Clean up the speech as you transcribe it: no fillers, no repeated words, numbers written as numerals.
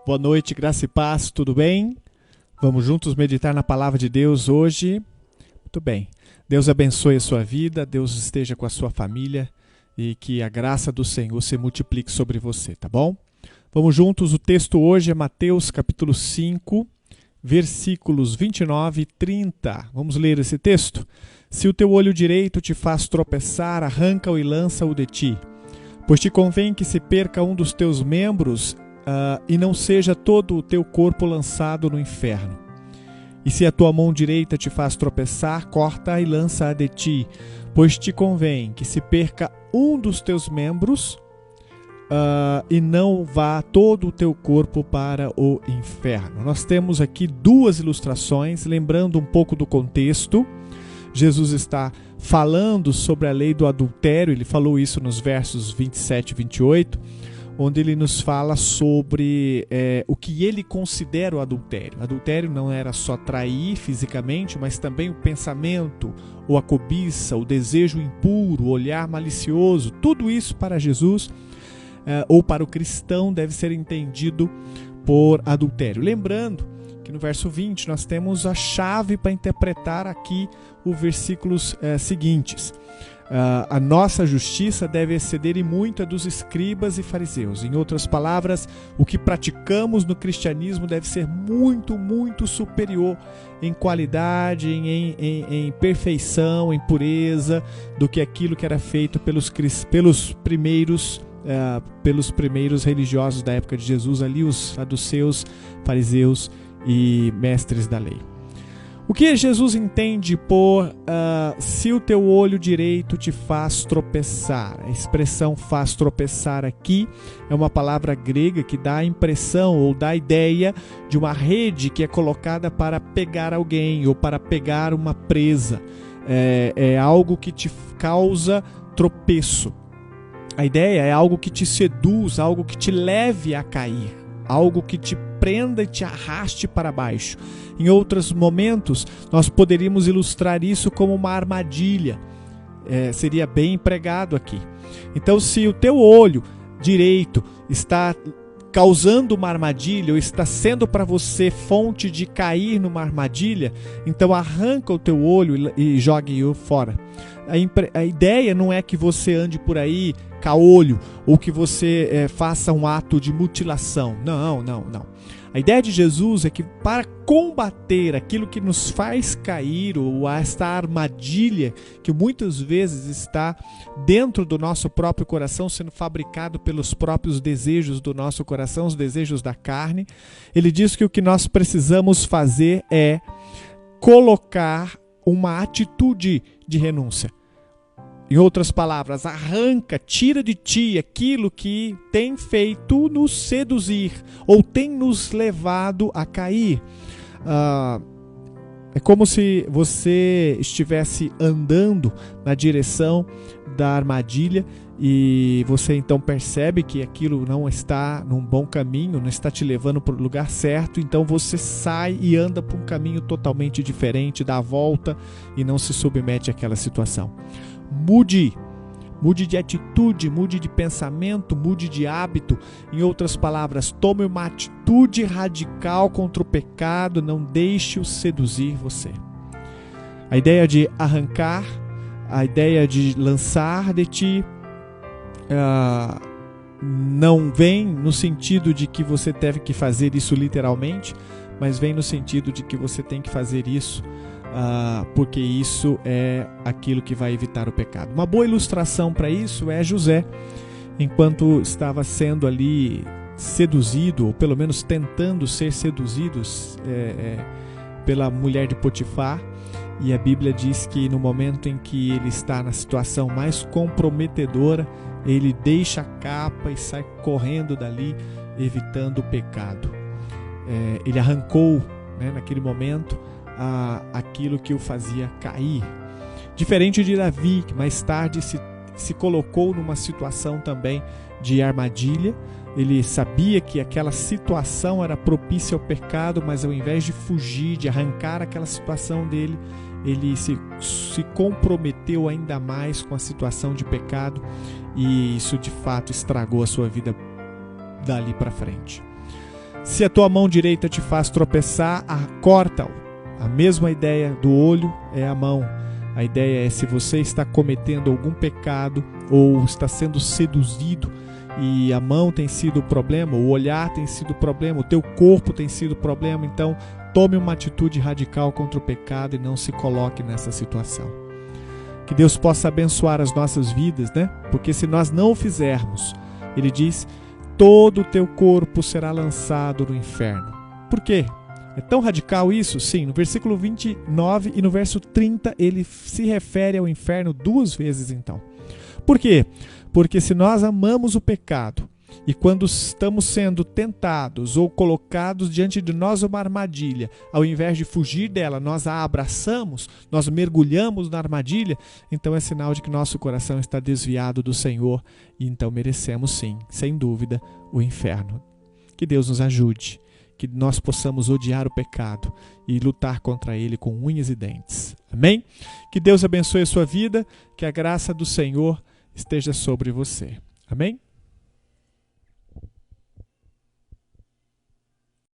Boa noite, graça e paz, tudo bem? Vamos juntos meditar na palavra de Deus hoje? Muito bem. Deus abençoe a sua vida, Deus esteja com a sua família e que a graça do Senhor se multiplique sobre você, tá bom? Vamos juntos, o texto hoje é Mateus capítulo 5, versículos 29 e 30. Vamos ler esse texto? Se o teu olho direito te faz tropeçar, arranca-o e lança-o de ti. Pois te convém que se perca um dos teus membros e não seja todo o teu corpo lançado no inferno. E se a tua mão direita te faz tropeçar, corta-a e lança-a de ti. Pois te convém que se perca um dos teus membros e não vá todo o teu corpo para o inferno. Nós temos aqui duas ilustrações, lembrando um pouco do contexto. Jesus está falando sobre a lei do adultério, ele falou isso nos versos 27 e 28, onde ele nos fala sobre o que ele considera o adultério. Adultério não era só trair fisicamente, mas também o pensamento, ou a cobiça, o desejo impuro, o olhar malicioso. Tudo isso para Jesus, ou para o cristão, deve ser entendido por adultério. Lembrando que no verso 20 nós temos a chave para interpretar aqui os versículos seguintes. A nossa justiça deve exceder em muito a dos escribas e fariseus. Em outras palavras, o que praticamos no cristianismo deve ser muito, muito superior em qualidade, em perfeição, em pureza, do que aquilo que era feito pelos primeiros religiosos da época de Jesus, ali os saduceus, fariseus e mestres da lei. O que Jesus entende por se o teu olho direito te faz tropeçar? A expressão faz tropeçar aqui é uma palavra grega que dá a impressão ou dá a ideia de uma rede que é colocada para pegar alguém ou para pegar uma presa. É algo que te causa tropeço. A ideia é algo que te seduz, algo que te leve a cair, algo que te prenda e te arraste para baixo. Em outros momentos, nós poderíamos ilustrar isso como uma armadilha. Seria bem empregado aqui. Então, se o teu olho direito está causando uma armadilha ou está sendo para você fonte de cair numa armadilha, então arranca o teu olho e jogue-o fora. A ideia não é que você ande por aí caolho ou que você faça um ato de mutilação. Não. A ideia de Jesus é que para combater aquilo que nos faz cair, ou esta armadilha que muitas vezes está dentro do nosso próprio coração, sendo fabricado pelos próprios desejos do nosso coração, os desejos da carne, ele diz que o que nós precisamos fazer é colocar uma atitude de renúncia. Em outras palavras, arranca, tira de ti aquilo que tem feito nos seduzir ou tem nos levado a cair. É como se você estivesse andando na direção da armadilha e você então percebe que aquilo não está num bom caminho, não está te levando para o lugar certo, então você sai e anda por um caminho totalmente diferente, dá a volta e não se submete àquela situação. Mude de atitude, mude de pensamento, mude de hábito. Em outras palavras, tome uma atitude radical contra o pecado, não deixe-o seduzir você. A ideia de arrancar, a ideia de lançar de ti, não vem no sentido de que você deve que fazer isso literalmente, mas vem no sentido de que você tem que fazer isso porque isso é aquilo que vai evitar o pecado. Uma boa ilustração para isso é José, enquanto estava sendo ali seduzido, ou pelo menos tentando ser seduzido pela mulher de Potifar, e a Bíblia diz que no momento em que ele está na situação mais comprometedora, ele deixa a capa e sai correndo dali, evitando o pecado. Ele arrancou, naquele momento, aquilo que o fazia cair. Diferente de Davi, que mais tarde se colocou numa situação também de armadilha. Ele sabia que aquela situação era propícia ao pecado, mas ao invés de fugir, de arrancar aquela situação dele, ele se comprometeu ainda mais com a situação de pecado, e isso de fato estragou a sua vida dali para frente. Se a tua mão direita te faz tropeçar, corta-o. A mesma ideia do olho é a mão. A ideia é, se você está cometendo algum pecado ou está sendo seduzido e a mão tem sido o problema, o olhar tem sido o problema, o teu corpo tem sido o problema, então tome uma atitude radical contra o pecado e não se coloque nessa situação. Que Deus possa abençoar as nossas vidas, né? Porque se nós não o fizermos, Ele diz, todo o teu corpo será lançado no inferno. Por quê? É tão radical isso? Sim, no versículo 29 e no verso 30 ele se refere ao inferno 2 vezes então. Por quê? Porque se nós amamos o pecado e quando estamos sendo tentados ou colocados diante de nós uma armadilha, ao invés de fugir dela, nós a abraçamos, nós mergulhamos na armadilha, então é sinal de que nosso coração está desviado do Senhor e então merecemos sim, sem dúvida, o inferno. Que Deus nos ajude, que nós possamos odiar o pecado e lutar contra ele com unhas e dentes. Amém? Que Deus abençoe a sua vida, que a graça do Senhor esteja sobre você. Amém?